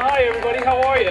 Hi everybody, how are you?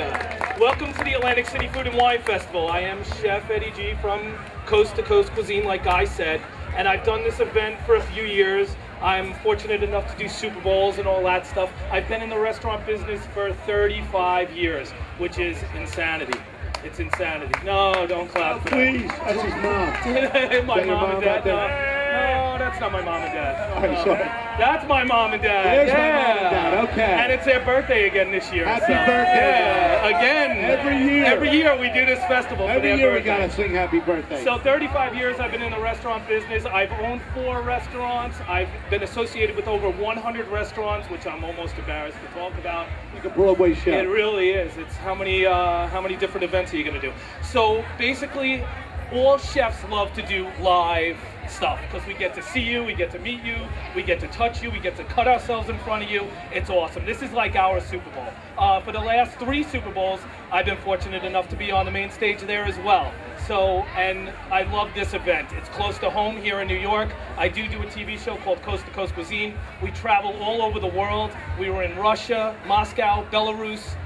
Welcome to the Atlantic City Food and Wine Festival. I am Chef Eddie G from Coast Cuisine, like Guy said, and I've done this event for a few years. I'm fortunate enough to do Super Bowls and all that stuff. I've been in the restaurant business for 35 years, which is insanity. It's insanity. No, don't clap for that. Please, that's his mom. My mom and dad. No, that's not my mom and dad. I'm sorry. That's my mom and dad. There's my mom and dad, okay. And it's their birthday again this year. Happy birthday. Yeah, again. Every year. Every year we do this festival for Every their year birthday. we gotta sing happy birthday. So 35 years I've been in the restaurant business. I've owned 4 restaurants. I've been associated with over 100 restaurants, which I'm almost embarrassed to talk about. Like a Broadway chef. It really is. It's how many different events are you going to do? So basically, all chefs love to do live stuff because we get to see you, we get to meet you, we get to touch you, we get to cut ourselves in front of you. It's awesome. This is like our Super Bowl. For the last 3 Super Bowls, I've been fortunate enough to be on the main stage there as well. So, and I love this event. It's close to home here in New York. I do a TV show called Coast Cuisine. We travel all over the world. We were in Russia, Moscow, Belarus,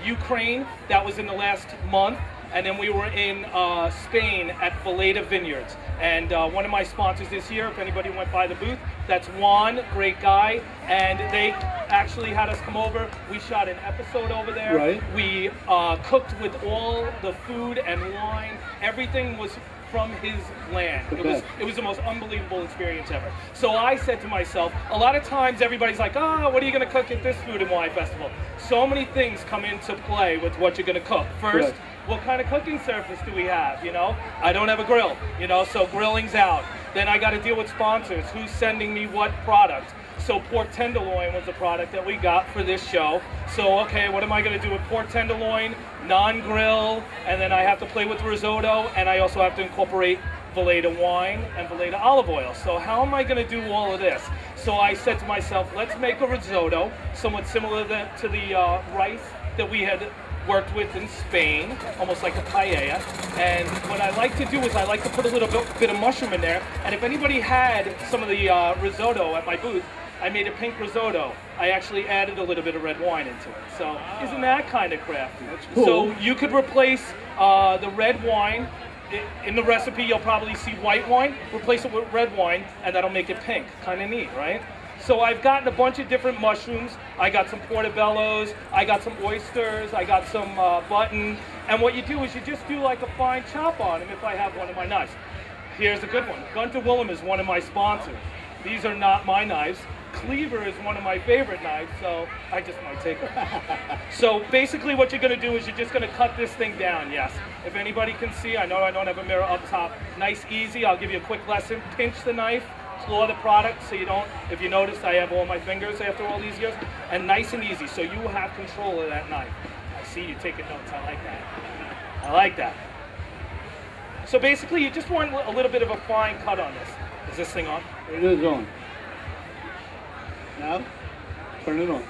Ukraine. That was in the last month. And then we were in Spain at Valeda Vineyards. And one of my sponsors this year, if anybody went by the booth, that's Juan, great guy. And they actually had us come over. We shot an episode over there. Right. We cooked with all the food and wine. Everything was from his land. It was the most unbelievable experience ever. So I said to myself, a lot of times everybody's like, oh, what are you going to cook at this Food and Wine Festival? So many things come into play with what you're going to cook. First, what kind of cooking surface do we have, you know? I don't have a grill, you know, so grilling's out. Then I got to deal with sponsors. Who's sending me what product? So pork tenderloin was the product that we got for this show. So, okay, what am I going to do with pork tenderloin, non-grill, and then I have to play with risotto, and I also have to incorporate Valeda wine and Valeda olive oil. So how am I going to do all of this? So I said to myself, let's make a risotto, somewhat similar to the rice that we had worked with in Spain, almost like a paella. And what I like to do is I like to put a little bit of mushroom in there. And if anybody had some of the risotto at my booth, I made a pink risotto. I actually added a little bit of red wine into it. So isn't that kind of crafty? That's cool. So you could replace the red wine. In the recipe, you'll probably see white wine. Replace it with red wine, and that'll make it pink. Kind of neat, right? So I've gotten a bunch of different mushrooms. I got some portobellos, I got some oysters, I got some button. And what you do is you just do like a fine chop on them if I have one of my knives. Here's a good one. Gunter Willem is one of my sponsors. These are not my knives. Cleaver is one of my favorite knives, so I just might take them. So basically what you're going to do is you're just going to cut this thing down, yes. If anybody can see, I know I don't have a mirror up top. Nice, easy. I'll give you a quick lesson. Pinch the knife. Claw the product so you don't, if you notice, I have all my fingers after all these years, and nice and easy, so you have control of that knife. I see you taking notes, I like that. I like that. So basically, you just want a little bit of a fine cut on this. Is this thing on? It is on. Now, turn it on.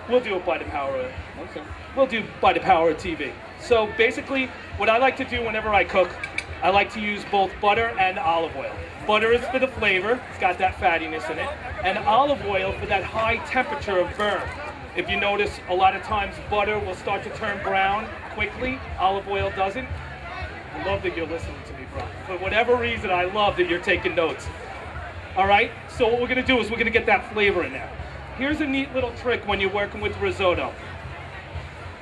We'll do it by the power of it. Okay. We'll do by the power of TV. So basically, what I like to do whenever I cook, I like to use both butter and olive oil. Butter is for the flavor, it's got that fattiness in it, and olive oil for that high temperature of burn. If you notice, a lot of times butter will start to turn brown quickly, olive oil doesn't. I love that you're listening to me, bro. For whatever reason, I love that you're taking notes. All right, so what we're gonna do is we're gonna get that flavor in there. Here's a neat little trick when you're working with risotto.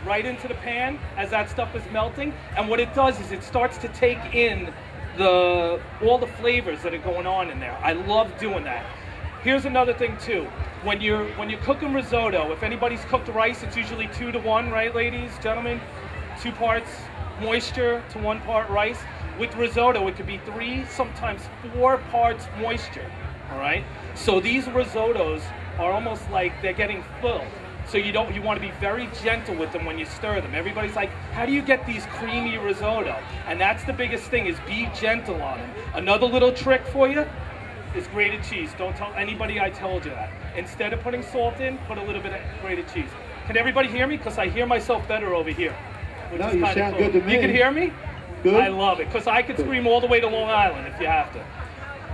Right into the pan as that stuff is melting, and what it does is it starts to take in all the flavors that are going on in there. I love doing that. Here's another thing too. When you're cooking risotto, if anybody's cooked rice, it's usually 2 to 1, right, ladies, gentlemen? 2 parts moisture to 1 part rice. With risotto, it could be 3, sometimes 4 parts moisture. All right. So these risottos are almost like they're getting filled. So you want to be very gentle with them when you stir them. Everybody's like, how do you get these creamy risotto? And that's the biggest thing, is be gentle on them. Another little trick for you is grated cheese. Don't tell anybody I told you that. Instead of putting salt in, put a little bit of grated cheese. Can everybody hear me? Because I hear myself better over here. No, you sound good to me. You can hear me? Good. I love it, because I could scream all the way to Long Island if you have to.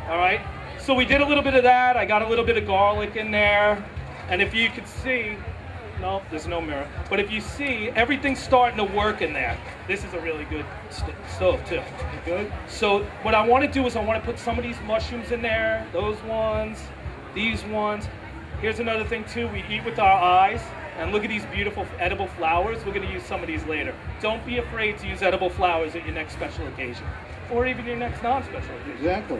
All right? So we did a little bit of that. I got a little bit of garlic in there. And if you could see, No, there's no mirror. But if you see, everything's starting to work in there. This is a really good stove too. Good. So what I want to do is I want to put some of these mushrooms in there. Those ones, these ones. Here's another thing too. We eat with our eyes. And look at these beautiful edible flowers. We're going to use some of these later. Don't be afraid to use edible flowers at your next special occasion. Or even your next non-special occasion. Exactly.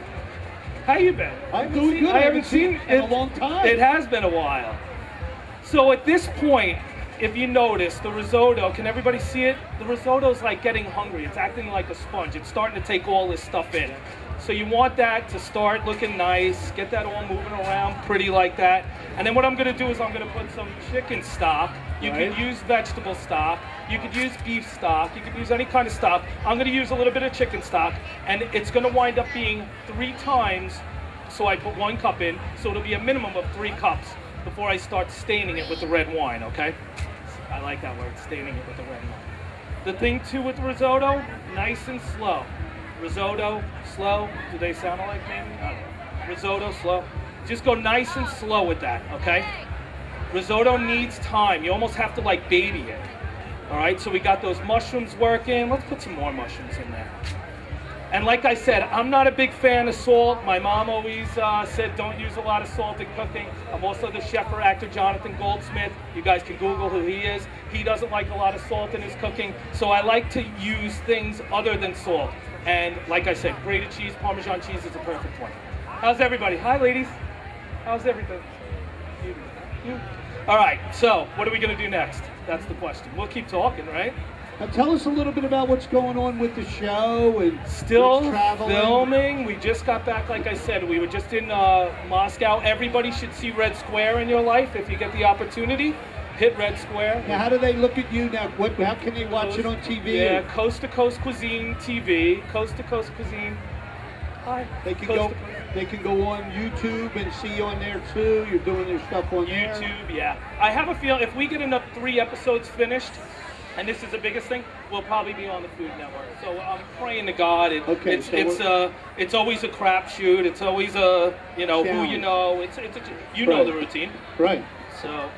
How you been? I'm doing good. I haven't seen it in a long time. It has been a while. So at this point, if you notice, the risotto, can everybody see it? The risotto's like getting hungry. It's acting like a sponge. It's starting to take all this stuff in. So you want that to start looking nice, get that all moving around pretty like that. And then what I'm gonna do is I'm gonna put some chicken stock. You can use vegetable stock, you could use beef stock, you could use any kind of stock. I'm gonna use a little bit of chicken stock, and it's gonna wind up being 3 times, so I put 1 cup in, so it'll be a minimum of 3 cups before I start staining it with the red wine, okay? I like that word, staining it with the red wine. The thing too with risotto, nice and slow. Risotto, slow. Do they sound alike maybe? I don't know. Risotto, slow. Just go nice and slow with that, okay? Risotto needs time. You almost have to like baby it. All right, so we got those mushrooms working. Let's put some more mushrooms in there. And like I said, I'm not a big fan of salt. My mom always said don't use a lot of salt in cooking. I'm also the chef for actor Jonathan Goldsmith. You guys can Google who he is. He doesn't like a lot of salt in his cooking. So I like to use things other than salt. And like I said, grated cheese, Parmesan cheese is a perfect one. How's everybody? Hi, ladies. How's everything? You? All right, so what are we going to do next? That's the question. We'll keep talking, right? Now tell us a little bit about what's going on with the show and still filming. We just got back, like I said, we were just in Moscow. Everybody should see Red Square in your life if you get the opportunity. Hit Red Square. Now, how do they look at you now? How can they watch it on TV? Yeah, Coast to Coast Cuisine TV. Coast to Coast Cuisine. Hi. They can go on YouTube and see you on there too. You're doing your stuff on there. YouTube, yeah. I have a feeling if we get enough 3 episodes finished, and this is the biggest thing, we'll probably be on the Food Network. So I'm praying to God. It's always a crapshoot. It's always a who you know. You know the routine. Right. So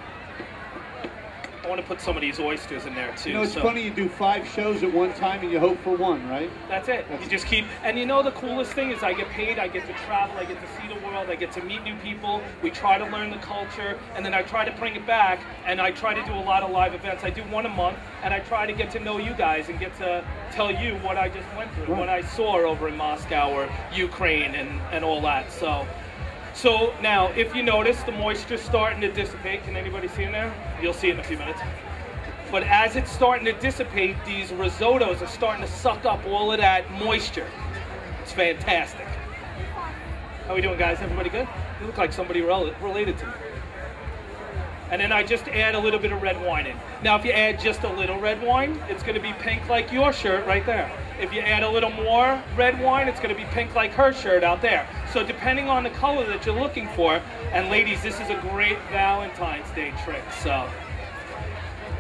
I want to put some of these oysters in there too. You know, it's funny, you do 5 shows at one time and you hope for 1, right? That's it. You just keep, and you know the coolest thing is I get paid, I get to travel, I get to see the world, I get to meet new people, we try to learn the culture, and then I try to bring it back, and I try to do a lot of live events. I do 1 a month, and I try to get to know you guys and get to tell you what I just went through, what I saw over in Moscow or Ukraine and all that. So now, if you notice, the moisture's starting to dissipate. Can anybody see in there? You'll see it in a few minutes. But as it's starting to dissipate, these risottos are starting to suck up all of that moisture. It's fantastic. How we doing, guys? Everybody good? You look like somebody related to me. And then I just add a little bit of red wine in. Now, if you add just a little red wine, it's going to be pink like your shirt right there. If you add a little more red wine, it's going to be pink like her shirt out there. So depending on the color that you're looking for, and ladies, this is a great Valentine's Day trick. So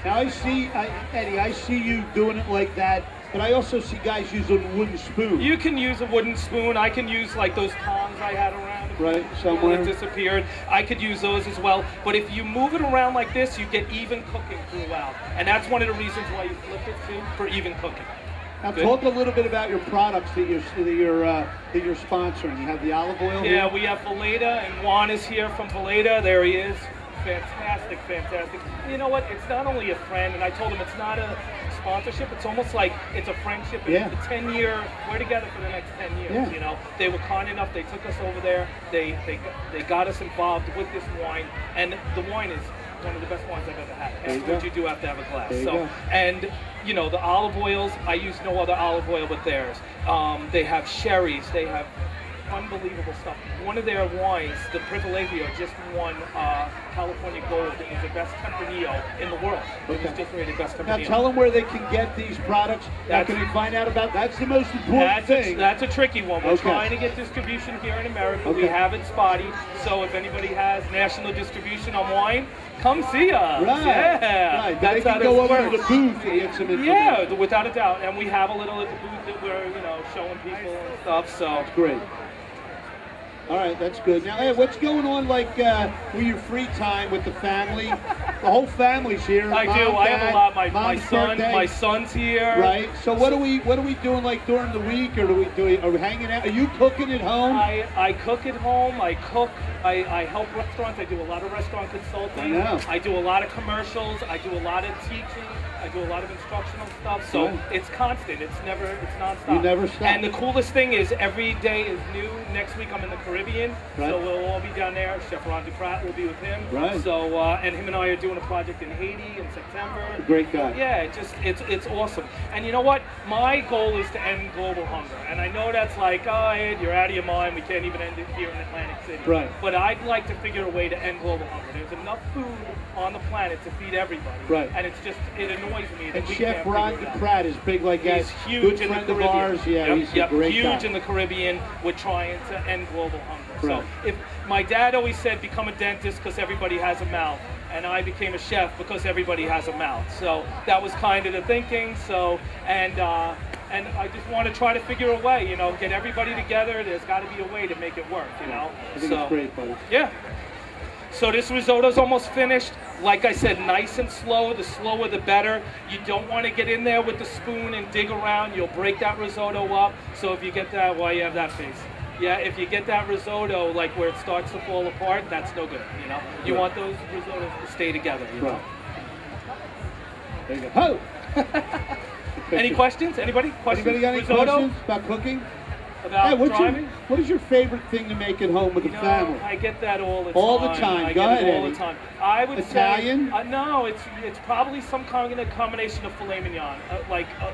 now Eddie, I see you doing it like that, but I also see guys using a wooden spoon. You can use a wooden spoon. I can use like those tongs I had around. Right, somewhere. That disappeared. I could use those as well. But if you move it around like this, you get even cooking throughout. And that's one of the reasons why you flip it too, for even cooking. Now talk a little bit about your products that you're sponsoring. You have the olive oil. Yeah, we have Valeda, and Juan is here from Valeda. There he is. Fantastic, fantastic. You know what? It's not only a friend, and I told him it's not a sponsorship. It's almost like it's a friendship. Yeah. It's a 10-year. We're together for the next 10 years. Yeah. You know, they were kind enough. They took us over there. They got us involved with this wine, and the wine is one of the best wines I've ever had. Afterwards, you do have to have a glass. And you know, the olive oils, I use no other olive oil but theirs. They have sherries. They have unbelievable stuff. One of their wines, the Privilegio, just won California Gold. It was the best Tempranillo in the world. It was just rated best Tempranillo. Now tell them where they can get these products. How can they find out about? That's the most important thing. That's a tricky one. We're trying to get distribution here in America. We have it spotty. So if anybody has national distribution on wine, come see us. Right. Yeah. Right. That's how go over to the booth and get some information. Yeah, without a doubt. And we have a little at the booth that we're, showing people and stuff. So that's great. All right, that's good. Now, hey, what's going on, like, with your free time with the family? the whole family's here. I Mom, do. I have Dad, a lot. My Mom's son, birthday. my son's here. Right. So what are we doing like during the week, or are we hanging out? Are you cooking at home? I cook at home. I cook. I help restaurants. I do a lot of restaurant consulting. I know. I do a lot of commercials. I do a lot of teaching. I do a lot of instructional stuff. So Right. it's constant. It's nonstop. You never stop. And the coolest thing is every day is new. Next week I'm in the Caribbean, Right. so we'll all be down there. Chef Ron Duprat will be with him. Right. So and him and I are doing a project in Haiti in September. A great guy. Yeah, it's awesome. And you know what? My goal is to end global hunger. And I know that's like, oh, Ed, you're out of your mind. We can't even end it here in Atlantic City. Right. But I'd like to figure a way to end global hunger. There's enough food on the planet to feed everybody. Right. And it annoys me that And we Chef can't Ron figure it out. Pratt is big like that. He's huge Good in the friend of Caribbean. ours. Yeah, he's a great huge guy. in the Caribbean. We're trying to end global hunger. Right. So if my dad always said, become a dentist because everybody has a mouth, and I became a chef because everybody has a mouth. So that was kind of the thinking. So and I just want to try to figure a way, you know, get everybody together. There's got to be a way to make it work, you know. I think it's great, buddy. Yeah. So this risotto's almost finished. Like I said, nice and slow. The slower the better. You don't want to get in there with the spoon and dig around. You'll break that risotto up. So if you get that, why you have that face? Yeah, if you get that risotto like where it starts to fall apart, that's no good, you know. You want those risottos to stay together, you know. There you go. Any questions? Anybody? Questions? Anybody got any Risotto? questions about cooking? About Hey, driving? what is your favorite thing to make at home with the family? I get that all the time. All the time. I Go get ahead, it all Eddie. the time. I would Italian? say no. It's probably some kind of combination of filet mignon,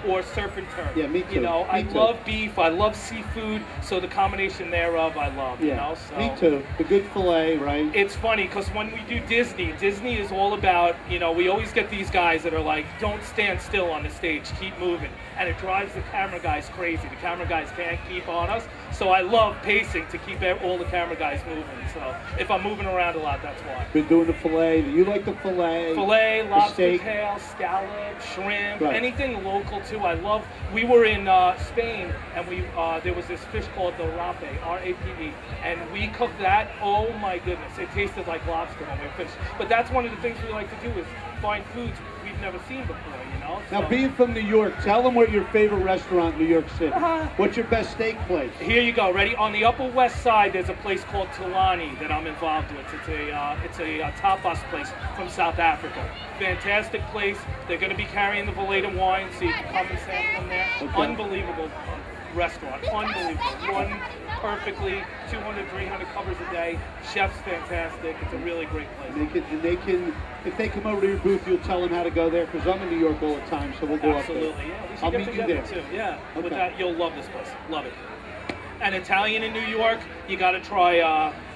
or surf and turf. Yeah, me too. You know, Me I too. love beef. I love seafood. So the combination thereof, I love. Yeah, You know, so. me too. The good filet, right? It's funny because when we do Disney is all about, you know, we always get these guys that are like, don't stand still on the stage, keep moving. And it drives the camera guys crazy. The camera guys can't keep on us. So I love pacing to keep all the camera guys moving. So if I'm moving around a lot, that's why. Been doing the filet. You like the filet? Filet, the lobster steak. tail, scallop, shrimp, Right. anything local too. I love. We were in Spain and there was this fish called the rape, R-A-P-E, and we cooked that. Oh my goodness, it tasted like lobster when we were finished. But that's one of the things we like to do is find foods we've never seen before. You know. Now, So- being from New York, tell them what your favorite restaurant in New York City. What's your best steak place? Here you go. Ready? On the Upper West Side, there's a place called Tulani that I'm involved with. It's a tapas place from South Africa. Fantastic place. They're going to be carrying the Valeda wine, so you can come and sample them there. Okay. Unbelievable restaurant. Unbelievable. Run perfectly. 200, 300 covers a day. Chef's fantastic. It's a really great place. If they come over to your booth, you'll tell them how to go there, because I'm in New York all the time, so we'll go Absolutely. up there. Yeah, we should I'll get meet you together there. too. Yeah. Okay. With that, you'll love this place. Love it. And Italian in New York, you got to try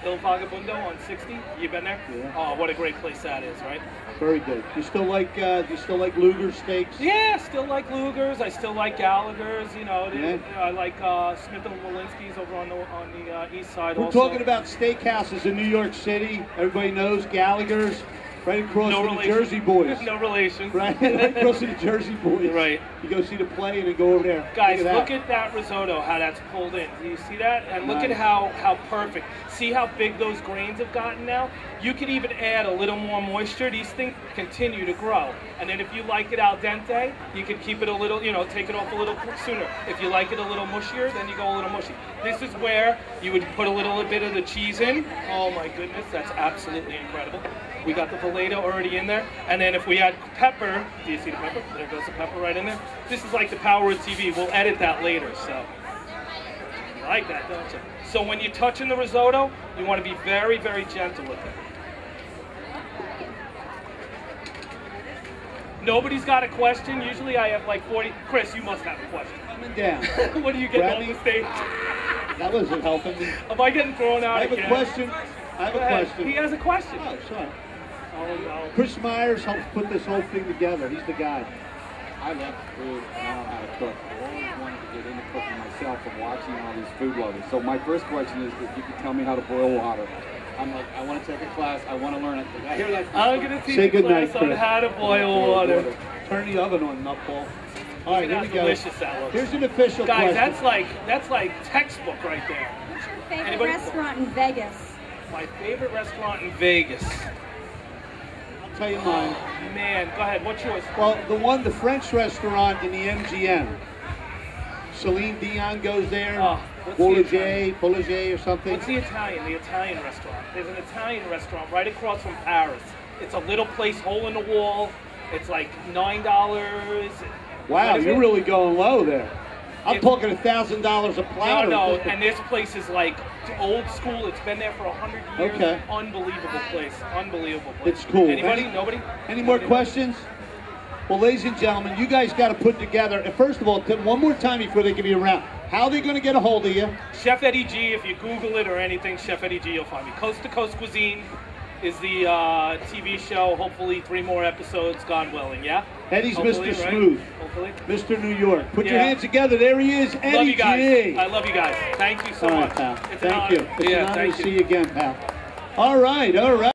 Il Vagabundo on 60. You been there? Yeah. Oh, what a great place that is, right? Very good. You still like Luger steaks? Yeah, still like Luger's. I still like Gallagher's. You know, Yeah. I like Smith and Walensky's over on the east side. We're also. talking about steakhouses in New York City. Everybody knows Gallagher's, right across no from the relation. Jersey Boys. No relation. Right across from the Jersey Boys. Right. You go see the play and then go over there. Guys, that. look at that risotto, how that's pulled in. Do you see that? And look Nice. at how perfect. See how big those grains have gotten now? You could even add a little more moisture. These things continue to grow. And then if you like it al dente, you can keep it a little, take it off a little sooner. If you like it a little mushier, then you go a little mushy. This is where you would put a little bit of the cheese in. Oh my goodness, that's absolutely incredible. We got the Valeda already in there. And then if we add pepper, do you see the pepper? There goes the pepper right in there. This is like the power of TV. We'll edit that later, so. You like that, don't you? So when you're touching the risotto, you want to be very, very gentle with it. Nobody's got a question. Usually I have like 40. Chris, you must have a question. Coming down. What are you getting on the stage? That wasn't helping me. Am I getting thrown out I have again? a question. I have Go a ahead. question. He has a question. Oh, sorry. Oh, no. Chris Myers helps put this whole thing together. He's the guy. I love food and I know how to cook. I've always wanted to get into cooking myself from watching all these food bloggers. So my first question is if you could tell me how to boil water. I'm like, I want to take a class. I want to learn it. I hear that. I'm going to teach Say you good class night, on Chris. how to boil water. Turn the oven on, nutball. All right, here Look we at go. how delicious that looks. Here's an official Guys, question. that's like textbook right there. What's your favorite Anybody? restaurant in Vegas? My favorite restaurant in Vegas. tell you mine. Man, go ahead. What's yours? Well, the French restaurant in the MGM. Celine Dion goes there. Boulanger or something. What's the Italian? The Italian restaurant. There's an Italian restaurant right across from Paris. It's a little place, hole in the wall. It's like $9. Wow, you're really going low there. I'm talking $1,000 a platter. No, and this place is like old school. It's been there for 100 years. Okay. Unbelievable place. Unbelievable place. It's cool. Anybody? Nobody? Any more questions? Well, ladies and gentlemen, you guys got to put together, and first of all, one more time before they give you a round. How are they going to get a hold of you? Chef Eddie G, if you Google it or anything, Chef Eddie G, you'll find me. Coast to Coast Cuisine is the TV show. Hopefully 3 more episodes, God willing, yeah? Eddie's hopefully, Mr. right? Smooth. Hopefully. Mr. New York. Put your hands together. There he is, Eddie Love you guys. G. I love you guys. Thank you so All right, much. pal. It's an Thank honor. you. It's an honor thank to you. see you again, pal. All right, all right.